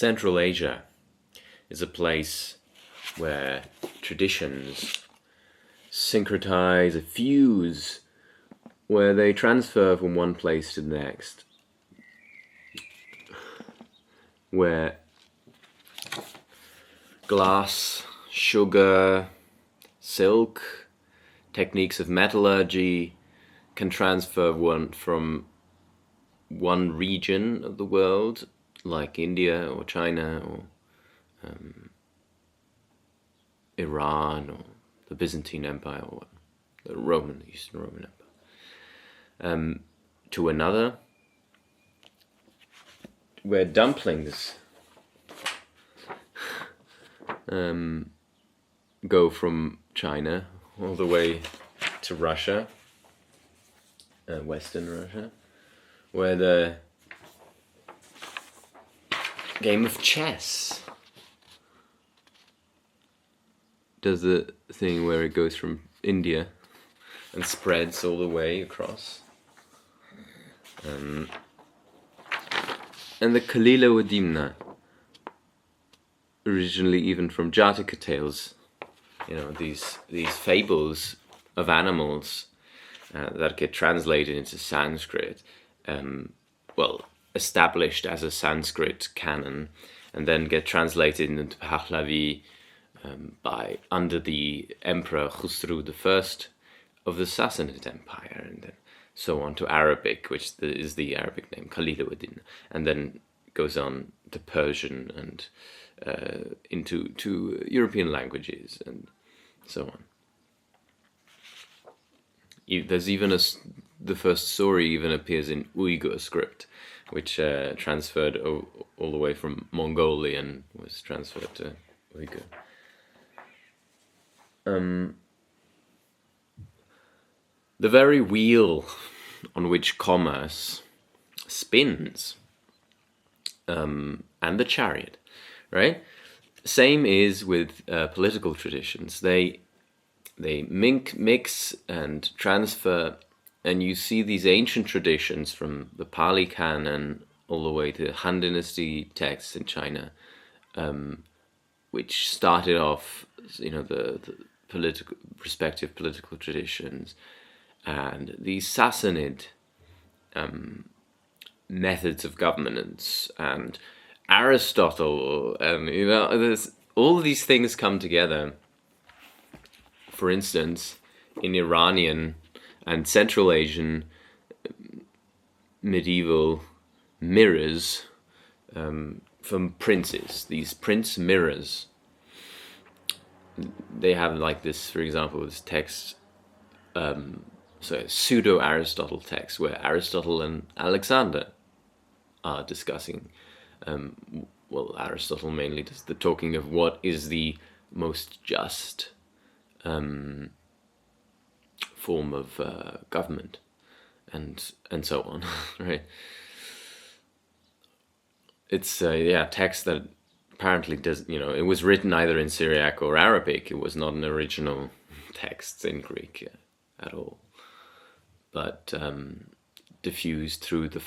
Central Asia is a place where traditions syncretize, fuse, where they transfer from one place to the next, where glass, sugar, silk, techniques of metallurgy can transfer from one region of the world, like India or China or Iran or the Byzantine Empire or the Eastern Roman Empire, to another, where dumplings go from China all the way to Russia, Western Russia, where the game of chess does the thing where it goes from India and spreads all the way across. And the Kalila Wadimna, originally even from Jataka tales, these fables of animals that get translated into Sanskrit, established as a Sanskrit canon, and then get translated into Pahlavi by under the Emperor Khusru I of the Sassanid Empire, and then so on to Arabic, which is the Arabic name Khaliluddin, and then goes on to Persian and into European languages and so on. There's even the first story even appears in Uyghur script, which transferred all the way from Mongolian, was transferred to Uyghur. The very wheel on which commerce spins, and the chariot, right? Same is with political traditions. They mix and transfer, and you see these ancient traditions from the Pali Canon all the way to Han Dynasty texts in China, which started off, the respective political traditions, and these Sassanid methods of governance, and Aristotle, all of these things come together. For instance, in Iranian and Central Asian medieval mirrors from princes, these prince mirrors, they have like this, for example, this text, pseudo-Aristotle text, where Aristotle and Alexander are discussing, Aristotle mainly does the talking of what is the most just form of government, and so on, right? It's a text that apparently does, it was written either in Syriac or Arabic. It was not an original text in Greek at all, but diffused through the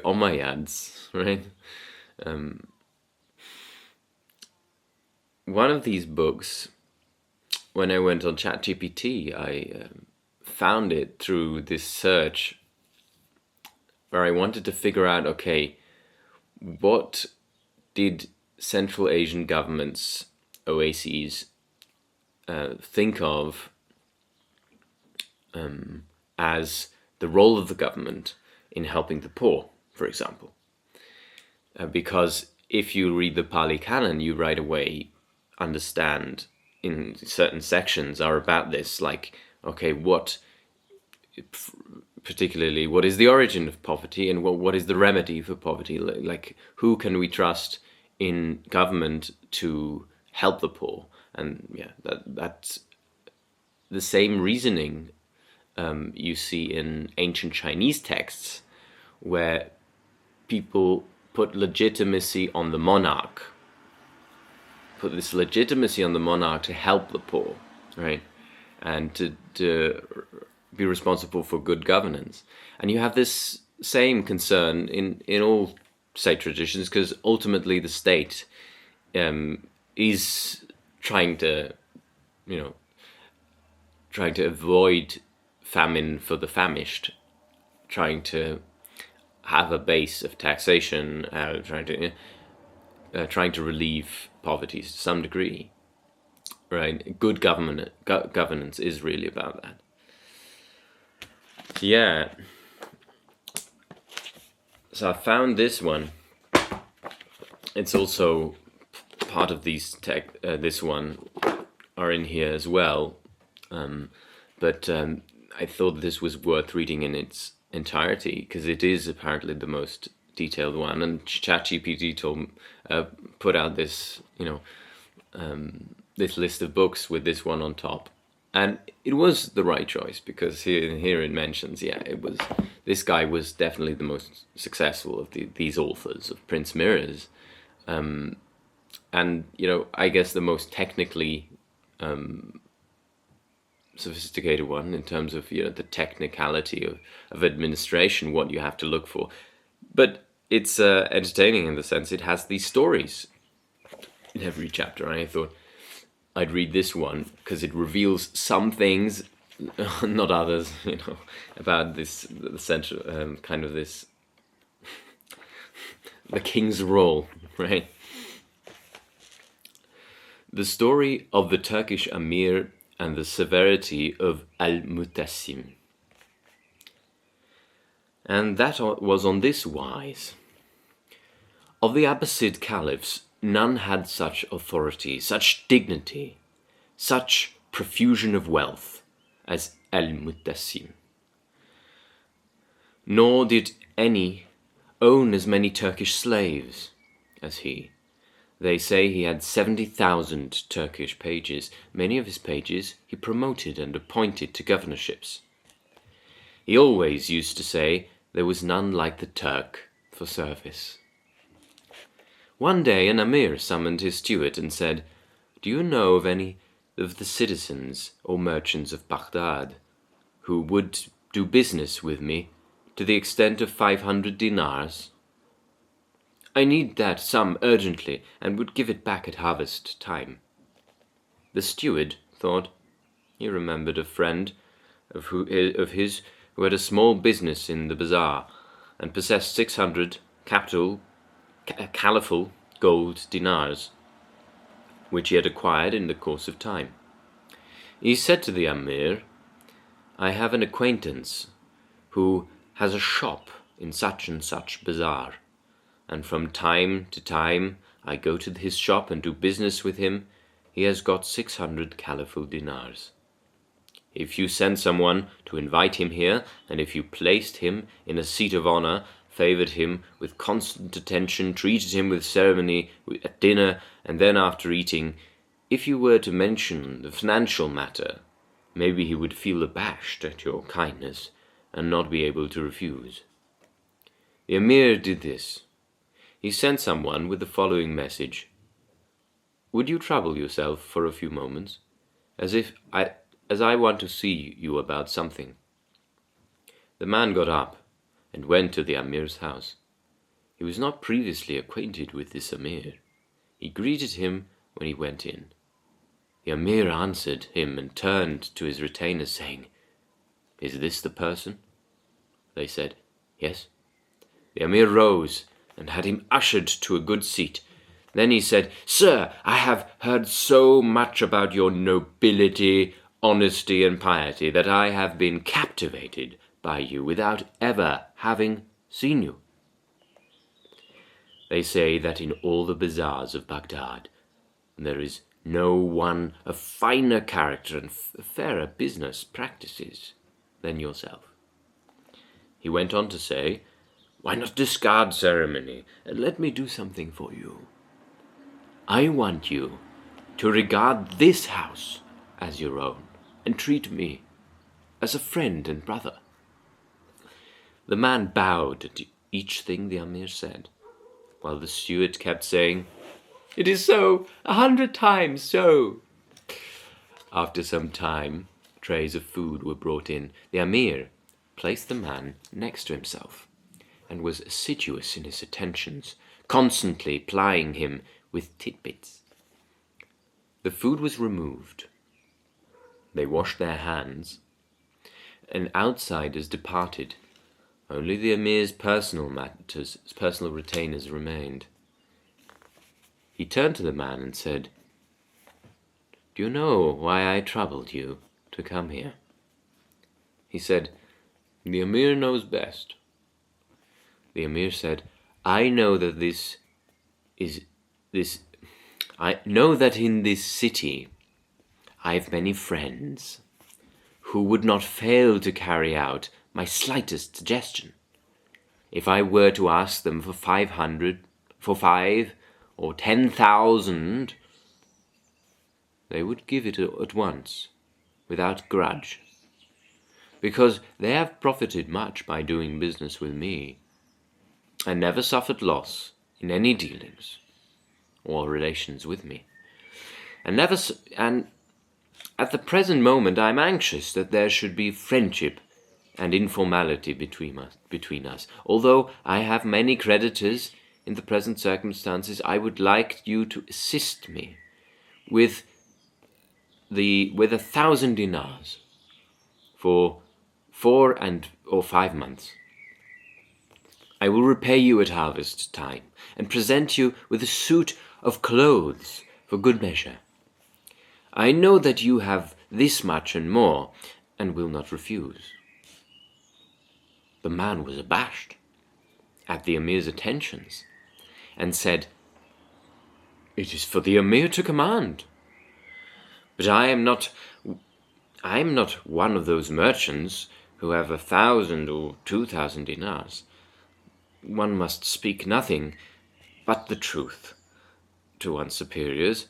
Umayyads, right? One of these books, when I went on ChatGPT, I found it through this search where I wanted to figure out, okay, what did Central Asian governments, OASs, think of as the role of the government in helping the poor, for example. Because if you read the Pali Canon, you right away understand in certain sections are about this, like, okay, particularly what is the origin of poverty, and what is the remedy for poverty? Like, who can we trust in government to help the poor? And that's the same reasoning you see in ancient Chinese texts, where people put legitimacy on the monarch, put this legitimacy on the monarch to help the poor, right? And to be responsible for good governance. And you have this same concern in all state traditions, because ultimately the state is trying to, you know, trying to avoid famine for the famished, trying to have a base of taxation, trying to relieve poverty to some degree, right? Good governance is really about that. Yeah. So I found this one. It's also part of these this one are in here as well, but I thought this was worth reading in its entirety because it is apparently the most detailed one. And ChatGPT put out this, this list of books with this one on top, and it was the right choice because here it mentions, this guy was definitely the most successful of these authors of Prince Mirrors. And, I guess the most technically sophisticated one in terms of, the technicality of administration, what you have to look for. But it's entertaining in the sense it has these stories in every chapter. And I thought I'd read this one because it reveals some things, not others, about the central kind of this, the king's role, right? The story of the Turkish Amir and the severity of Al-Mutassim. And that was on this wise. Of the Abbasid caliphs, none had such authority, such dignity, such profusion of wealth as Al-Mutassim. Nor did any own as many Turkish slaves as he. They say he had 70,000 Turkish pages. Many of his pages he promoted and appointed to governorships. He always used to say there was none like the Turk for service. One day an Amir summoned his steward and said, "Do you know of any of the citizens or merchants of Baghdad who would do business with me to the extent of 500 dinars? I need that sum urgently and would give it back at harvest time." The steward thought. He remembered a friend of his who had a small business in the bazaar and possessed 600 caliphal gold dinars, which he had acquired in the course of time. He said to the Amir, "I have an acquaintance who has a shop in such and such bazaar, and from time to time I go to his shop and do business with him. He has got 600 caliphal dinars. If you send someone to invite him here, and if you placed him in a seat of honor, favored him with constant attention, treated him with ceremony at dinner, and then after eating, if you were to mention the financial matter, maybe he would feel abashed at your kindness and not be able to refuse." The Emir did this. He sent someone with the following message: "Would you trouble yourself for a few moments, as I want to see you about something?" The man got up and went to the Amir's house. He was not previously acquainted with this Amir. He greeted him when he went in. The Amir answered him and turned to his retainers, saying, "Is this the person?" They said, "Yes." The Amir rose and had him ushered to a good seat. Then he said, "Sir, I have heard so much about your nobility, honesty, and piety that I have been captivated by you without ever having seen you. They say that in all the bazaars of Baghdad there is no one of finer character and fairer business practices than yourself." He went on to say, "Why not discard ceremony and let me do something for you? I want you to regard this house as your own and treat me as a friend and brother." The man bowed at each thing the Amir said, while the steward kept saying, "It is so, 100 times so." After some time, trays of food were brought in. The Amir placed the man next to himself and was assiduous in his attentions, constantly plying him with tidbits. The food was removed. They washed their hands, and outsiders departed. Only the Emir's personal retainers remained. He turned to the man and said, "Do you know why I troubled you to come here?" He said, "The Emir knows best." The Emir said, I know that in this city I have many friends who would not fail to carry out my slightest suggestion. If I were to ask them for 500, for 5 or 10,000, they would give it at once, without grudge, because they have profited much by doing business with me, and never suffered loss in any dealings or relations with me. And at the present moment I am anxious that there should be friendship and informality between us. Although I have many creditors in the present circumstances, I would like you to assist me with 1,000 dinars for 4 or 5 months. I will repay you at harvest time, and present you with a suit of clothes for good measure. I know that you have this much and more, and will not refuse." The man was abashed at the Emir's attentions, and said, "It is for the Emir to command. But I am not one of those merchants who have 1,000 or 2,000 dinars. One must speak nothing but the truth to one's superiors.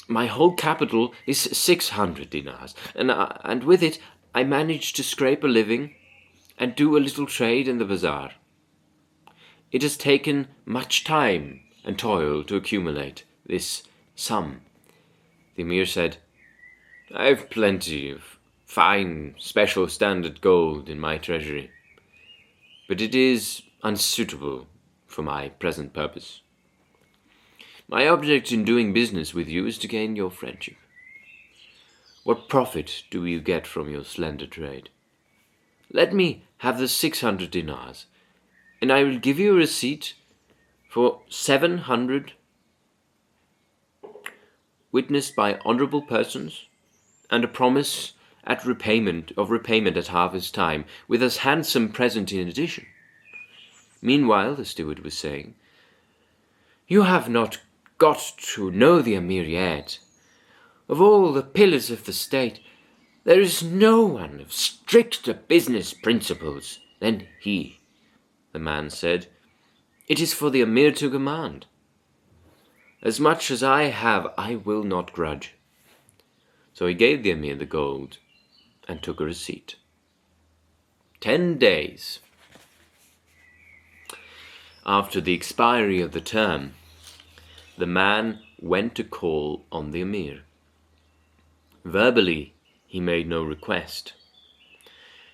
My whole capital is 600 dinars, and with it I managed to scrape a living and do a little trade in the bazaar. It has taken much time and toil to accumulate this sum." The Emir said, "I have plenty of fine, special standard gold in my treasury, but it is unsuitable for my present purpose. My object in doing business with you is to gain your friendship. What profit do you get from your slender trade? Let me have the 600 dinars, and I will give you a receipt for 700 witnessed by honorable persons, and a promise of repayment at harvest time, with a handsome present in addition." Meanwhile, the steward was saying, "You have not got to know the Emir yet. Of all the pillars of the state, there is no one of stricter business principles than he." The man said, "It is for the Emir to command. As much as I have, I will not grudge." So he gave the Emir the gold and took a receipt. 10 days after the expiry of the term, the man went to call on the Emir. Verbally, he made no request.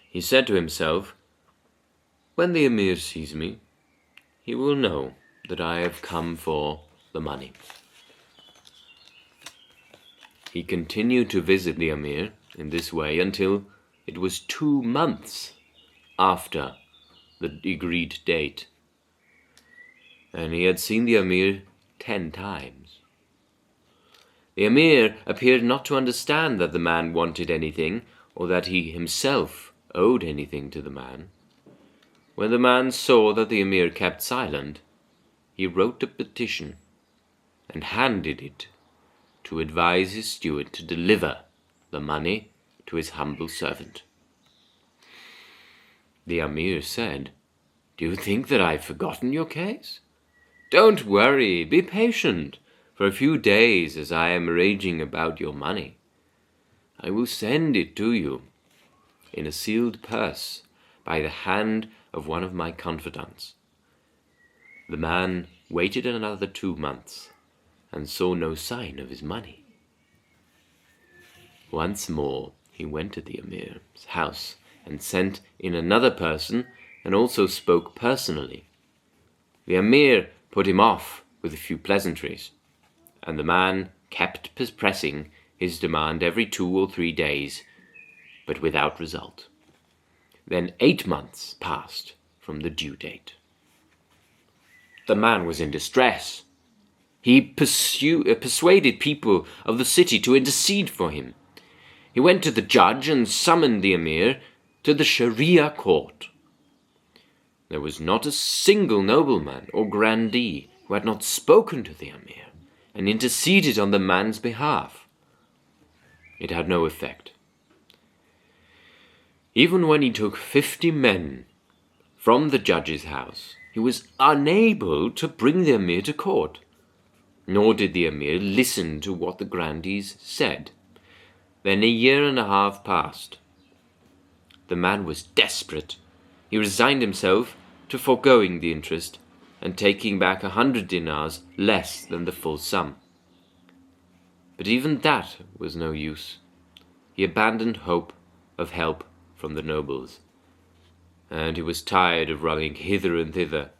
He said to himself, "When the Emir sees me, he will know that I have come for the money." He continued to visit the Emir in this way until it was 2 months after the agreed date, and he had seen the Emir 10 times. The Emir appeared not to understand that the man wanted anything, or that he himself owed anything to the man. When the man saw that the Emir kept silent, he wrote a petition and handed it to advise his steward to deliver the money to his humble servant. The Emir said, "Do you think that I've forgotten your case? Don't worry, be patient for a few days as I am raging about your money. I will send it to you in a sealed purse by the hand of one of my confidants." The man waited another 2 months and saw no sign of his money. Once more he went to the Emir's house and sent in another person and also spoke personally. The Amir put him off with a few pleasantries, and the man kept pressing his demand every 2 or 3 days, but without result. Then 8 months passed from the due date. The man was in distress. He persuaded people of the city to intercede for him. He went to the judge and summoned the Amir to the Sharia court. There was not a single nobleman or grandee who had not spoken to the Amir and interceded on the man's behalf. It had no effect. Even when he took 50 men from the judge's house, he was unable to bring the Amir to court. Nor did the Amir listen to what the grandees said. Then 1.5 years passed. The man was desperate. He resigned himself to foregoing the interest and taking back 100 dinars less than the full sum. But even that was no use. He abandoned hope of help from the nobles, and he was tired of running hither and thither.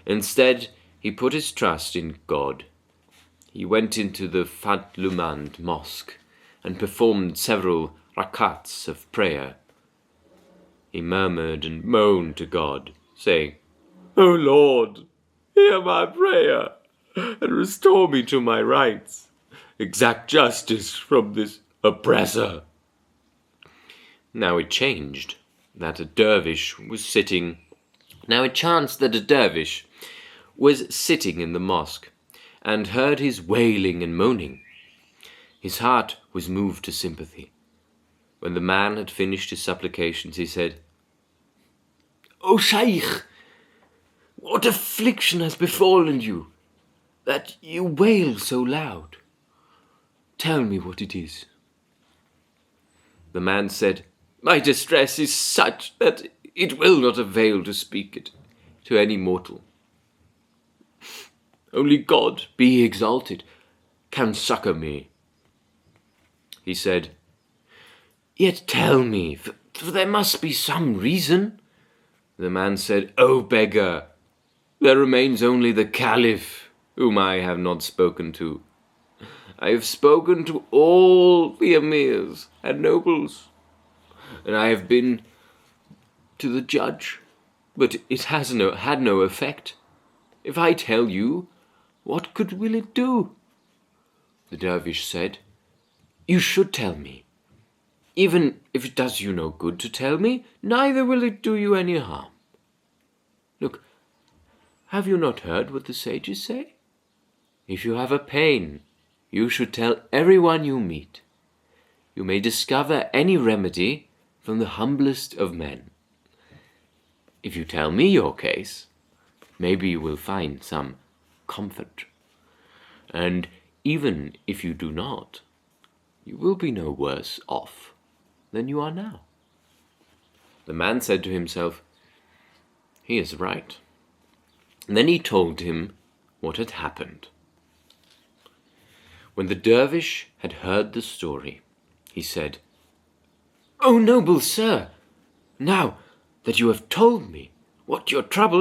Instead, he put his trust in God. He went into the Fadlumand mosque and performed several rakats of prayer. He murmured and moaned to God, saying, "O Lord, hear my prayer and restore me to my rights. Exact justice from this oppressor." Now it chanced that a dervish was sitting in the mosque and heard his wailing and moaning. His heart was moved to sympathy. When the man had finished his supplications, he said, "O Shaykh, what affliction has befallen you, that you wail so loud? Tell me what it is." The man said, "My distress is such that it will not avail to speak it to any mortal. Only God, be he exalted, can succor me." He said, "Yet tell me, for there must be some reason." The man said, "O beggar, there remains only the Caliph, whom I have not spoken to. I have spoken to all the emirs and nobles, and I have been to the judge, but it had no effect. If I tell you, what good will it do?" The dervish said, "You should tell me. Even if it does you no good to tell me, neither will it do you any harm. Look, have you not heard what the sages say? If you have a pain, you should tell everyone you meet. You may discover any remedy from the humblest of men. If you tell me your case, maybe you will find some comfort. And even if you do not, you will be no worse off than you are now." The man said to himself, "He is right." And then he told him what had happened. When the dervish had heard the story, he said, "O noble sir, now that you have told me what your trouble